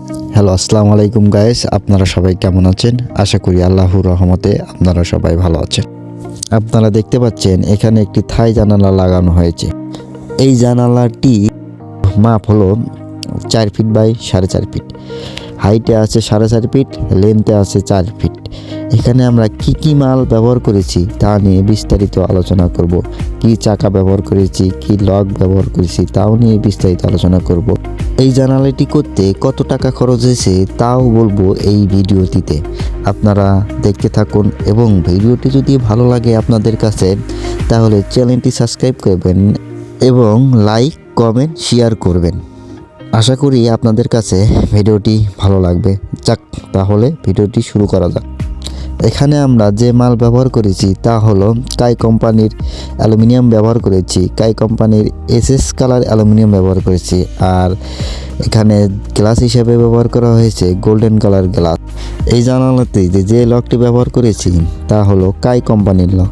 Hello, আসসালামু আলাইকুম guys. আপনারা সবাই কেমন আছেন? আশা করি আল্লাহর রহমতে আপনারা সবাই ভালো আছেন। আপনারা দেখতে পাচ্ছেন এখানে একটি থাই জানালা লাগানো হয়েছে। এই জানালাটি মাপ হলো 4 ফিট বাই 4.5 ফিট, হাইটে আছে 4.5 ফিট, লেন্থে আছে 4 ফিট। এখানে আমরা কি মাল ব্যবহার করেছি তা নিয়ে বিস্তারিত আলোচনা করব। কি চাকা ব্যবহার করেছি, কি লক ব্যবহার করেছি তাও নিয়ে বিস্তারিত আলোচনা করব। এই জানালাটি করতে কত টাকা খরচ হয়েছে তাও বলবো এই ভিডিওটিতে। আপনারা দেখতে থাকুন এবং ভিডিওটি যদি ভালো লাগে আপনাদের কাছে তাহলে চ্যানেলটি সাবস্ক্রাইব করবেন এবং লাইক, কমেন্ট, শেয়ার করবেন। আশা করি আপনাদের কাছে ভিডিওটি ভালো লাগবে। যাক, তাহলে ভিডিওটি শুরু করা যাক। এখানে আমরা যে মাল ব্যবহার করেছি তা হলো কাই কোম্পানির অ্যালুমিনিয়াম ব্যবহার করেছি, কাই কোম্পানির এসএস কালার অ্যালুমিনিয়াম ব্যবহার করেছি। আর এখানে গ্লাস হিসেবে ব্যবহার করা হয়েছে গোল্ডেন কালার গ্লাস। এই জানালাতে যে লকটি ব্যবহার করেছি তা হলো কাই কোম্পানির লক।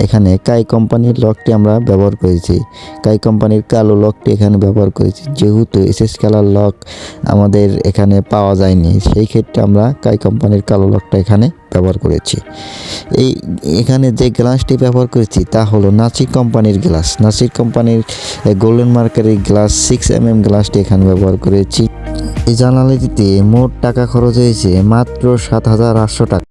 এখানে কাই কোম্পানির লকটি আমরা ব্যবহার করেছি। কাই কোম্পানির কালো লকটি এখানে ব্যবহার করেছি, যেহেতু এসএস কালার লক আমাদের এখানে পাওয়া যায়নি, সেই ক্ষেত্রে আমরা কাই কোম্পানির কালো লকটা এখানে ব্যবহার করেছি। এখানে যে গ্লাসটি ব্যবহার করেছি তা হলো নাসির কোম্পানির গ্লাস। নাসির কোম্পানির গোল্ডেন মার্কারের গ্লাস 6mm গ্লাসটি এখানে ব্যবহার করেছি। এই জানালাটিতে মোট টাকা খরচ হয়েছে মাত্র 7,800 টাকা।